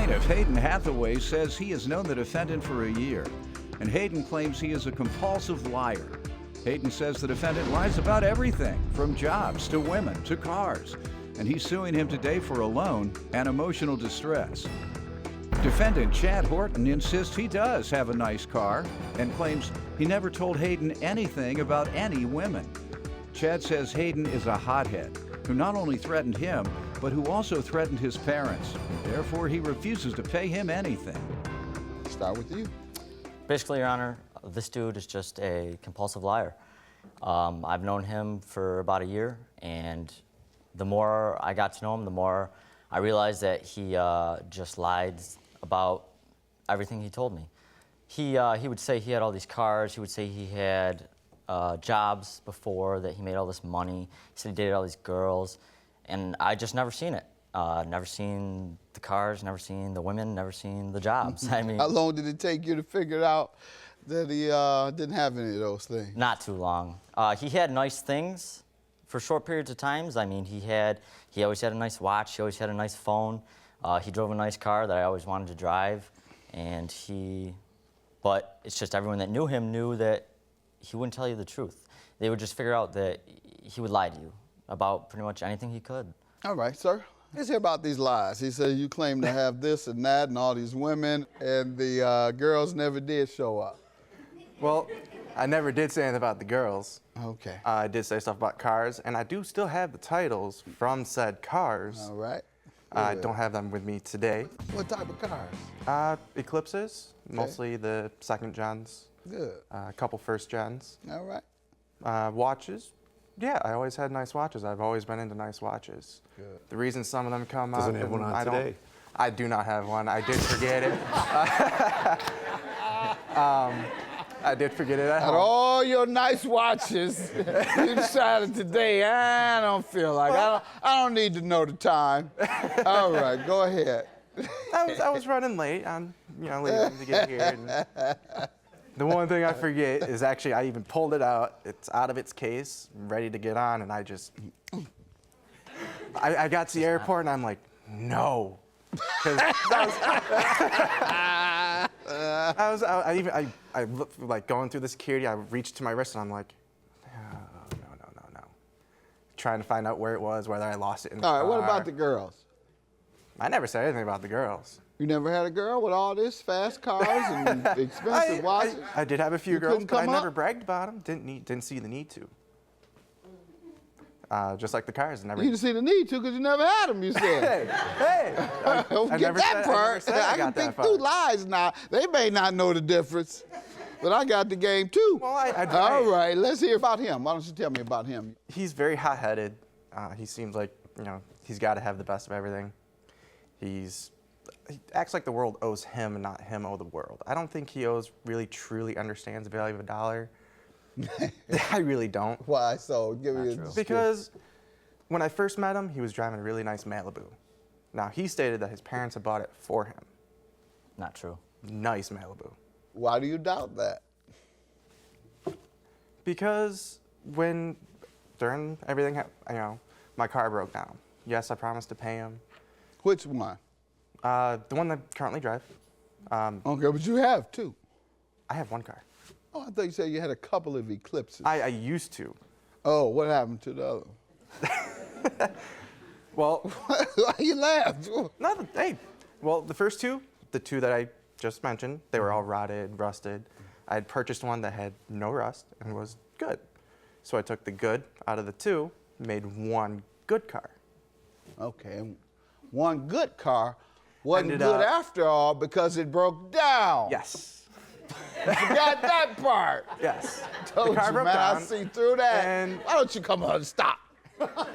plaintiff, Hayden Hathaway, says he has known the defendant for a year, and Hayden claims he is a compulsive liar. Hayden says the defendant lies about everything, from jobs to women to cars, and he's suing him today for a loan and emotional distress. Defendant Chad Horton insists he does have a nice car and claims he never told Hayden anything about any women. Chad says Hayden is a hothead who not only threatened him, but who also threatened his parents. Therefore, he refuses to pay him anything. Start with you. Basically, Your Honor, this dude is just a compulsive liar. I've known him for about a year, and the more I got to know him, the more I realized that he just lied about everything he told me. He would say he had all these cars. He would say he had jobs before, that he made all this money. He said he dated all these girls, and I just never seen it. Never seen the cars, never seen the women, never seen the jobs. I mean, how long did it take you to figure out that he didn't have any of those things? Not too long. He had nice things for short periods of times. I mean, he always had a nice watch. He always had a nice phone. He drove a nice car that I always wanted to drive, and but it's just everyone that knew him knew that he wouldn't tell you the truth. They would just figure out that he would lie to you about pretty much anything he could. All right, sir. Let's hear about these lies. He said you claim to have this and that and all these women, and the girls never did show up. Well, I never did say anything about the girls. Okay. I did say stuff about cars, and I do still have the titles from said cars. All right. I don't have them with me today. What type of cars? Eclipses, mostly the second gens. Good. A couple first gens. All right. Watches. Yeah, I always had nice watches. I've always been into nice watches. Good. The reason some of them come up. Doesn't have one on today. I do not have one. I did forget it. I did forget it at home. Out of all your nice watches, you decided today, I don't feel like, I don't need to know the time. All right, go ahead. I was running late. I'm, leaving to get here. And the one thing I forget is actually I even pulled it out. It's out of its case, ready to get on, and I got to the airport and I'm like, no. I looked, like going through the security, I reached to my wrist and I'm like, no. Trying to find out where it was, whether I lost it in the car. All right, what about the girls? I never said anything about the girls. You never had a girl with all this fast cars and expensive watches? I did have a few girls, but I never up? bragged about them. Didn't see the need to. Just like the cars, You didn't see the need to because you never had them, you said. hey. Don't get that part. I can think through lies now. They may not know the difference, but I got the game too. Well, all right, let's hear about him. Why don't you tell me about him? He's very hot-headed. He seems like, he's got to have the best of everything. He acts like the world owes him and not him owe the world. I don't think he truly understands the value of a dollar. I really don't. Why so? Give me a Because when I first met him, he was driving a really nice Malibu. Now, he stated that his parents had bought it for him. Not true. Nice Malibu. Why do you doubt that? Because during everything, my car broke down. Yes, I promised to pay him. Which one? The one that I currently drive. Okay, but you have two. I have one car. Oh, I thought you said you had a couple of Eclipses. I used to. Oh, what happened to the other one? Well, why you laughed? No, hey. Well, the first two, the two that I just mentioned, they were all rotted, rusted. I had purchased one that had no rust and was good. So I took the good out of the two, made one good car. Okay, one good car wasn't good after all because it broke down. Yes. You forgot that part. Yes. Told the car you, broke man, down, I see through that. and- Why don't you come on and stop?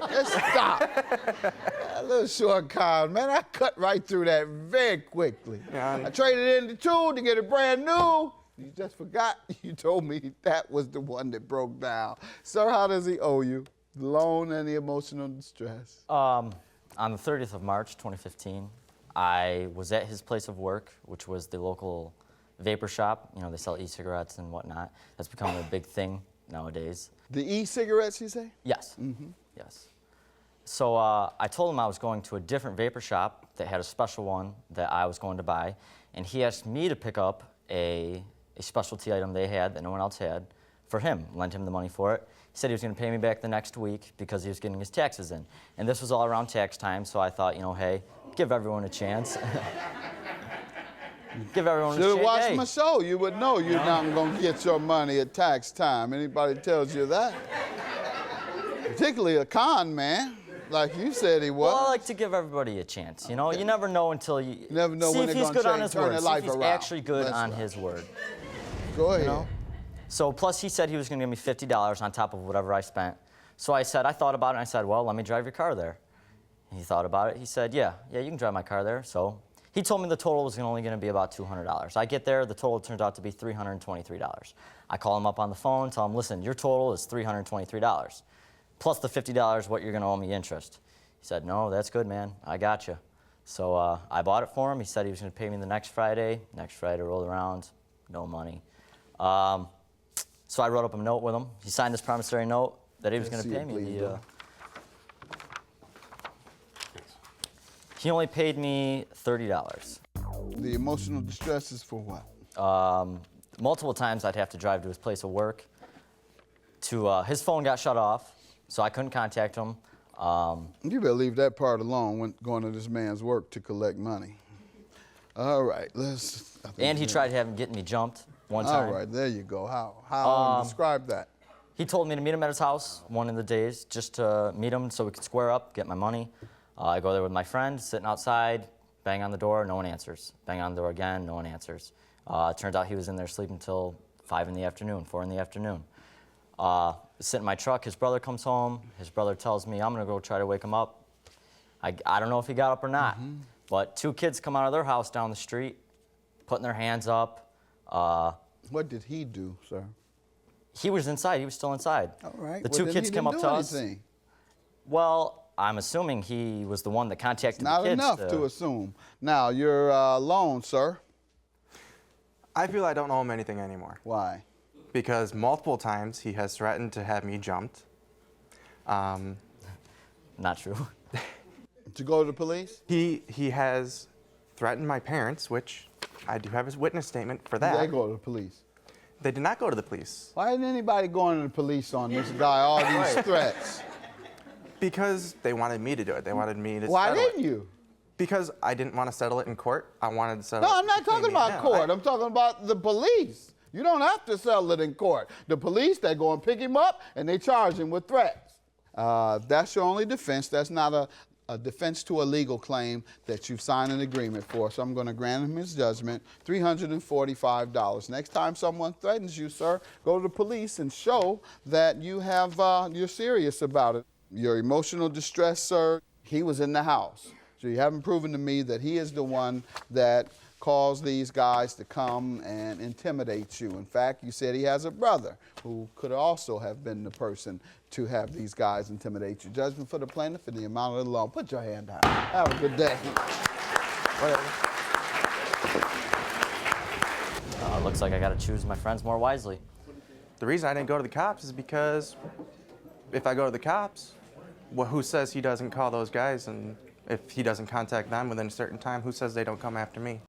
Just stop. That little short car, man, I cut right through that very quickly. Yeah, I traded in the two to get it brand new. You just forgot you told me that was the one that broke down. Sir, how does he owe you? The loan and the emotional distress. On the 30th of March, 2015, I was at his place of work, which was the local vapor shop. They sell e-cigarettes and whatnot. That's becoming a big thing nowadays. The e-cigarettes, you say? Yes. Mm-hmm. Yes. So I told him I was going to a different vapor shop that had a special one that I was going to buy, and he asked me to pick up a specialty item they had that no one else had for him, lend him the money for it. He said he was going to pay me back the next week because he was getting his taxes in. And this was all around tax time, so I thought, you know, hey, give everyone a chance. Give everyone a chance. Should have watched Hey. my show. You would know you're not going to get your money at tax time. Anybody tells you that? Particularly a con man, like you said he was. Well, I like to give everybody a chance. You know, you never know until you never know see when if they're he's gonna good on change, his turn word. their See life if he's around. actually good That's on right. his word. Go ahead. You know? So plus he said he was going to give me $50 on top of whatever I spent. So I said, I thought about it, and I said, well, let me drive your car there. And he thought about it. He said, yeah, you can drive my car there. So he told me the total was only going to be about $200. I get there, the total turns out to be $323. I call him up on the phone, tell him, listen, your total is $323. Plus the $50 what you're going to owe me interest. He said, no, that's good, man. I got you. So I bought it for him. He said he was going to pay me the next Friday. Next Friday rolled around, no money. So I wrote up a note with him. He signed this promissory note that he was going to pay me. He only paid me $30. The emotional distress is for what? Multiple times I'd have to drive to his place of work. His phone got shut off, so I couldn't contact him. You better leave that part alone when going to this man's work to collect money. All right, And he tried getting me jumped one time. All right, there you go. How? Describe that. He told me to meet him at his house one of the days, just to meet him so we could square up, get my money. I go there with my friend, sitting outside, bang on the door, no one answers. Bang on the door again, no one answers. It turns out he was in there sleeping until 5 in the afternoon, 4 in the afternoon. Sit in my truck, his brother comes home. His brother tells me, I'm gonna go try to wake him up. I don't know if he got up or not, but 2 kids come out of their house down the street, putting their hands up. What did he do, sir? He was inside, he was still inside. All right. The well, 2 then kids he come didn't up do to us. anything. Well, I'm assuming he was the one that contacted Not the kids. enough to assume. Now, you're alone, sir. I feel I don't owe him anything anymore. Why? Because multiple times he has threatened to have me jumped. Not true. To go to the police? He has threatened my parents, which I do have his witness statement for that. They go to the police. They did not go to the police. Why isn't anybody going to the police on this guy, all these threats? Because they wanted me to do it. They wanted me to Why settle didn't it. you? Because I didn't want to settle it in court. I wanted to settle it. No, I'm not between talking me and about him. court. I'm talking about the police. You don't have to settle it in court. The police, they go and pick him up, and they charge him with threats. That's your only defense. That's not a defense to a legal claim that you've signed an agreement for. So I'm going to grant him his judgment, $345. Next time someone threatens you, sir, go to the police and show that you have, you're serious about it. Your emotional distress, sir, he was in the house. So you haven't proven to me that he is the one that caused these guys to come and intimidate you. In fact, you said he has a brother who could also have been the person to have these guys intimidate you. Judgment for the plaintiff in the amount of the loan. Put your hand down. Have a good day. Looks like I got to choose my friends more wisely. The reason I didn't go to the cops is because if I go to the cops, well, who says he doesn't call those guys, and if he doesn't contact them within a certain time, who says they don't come after me?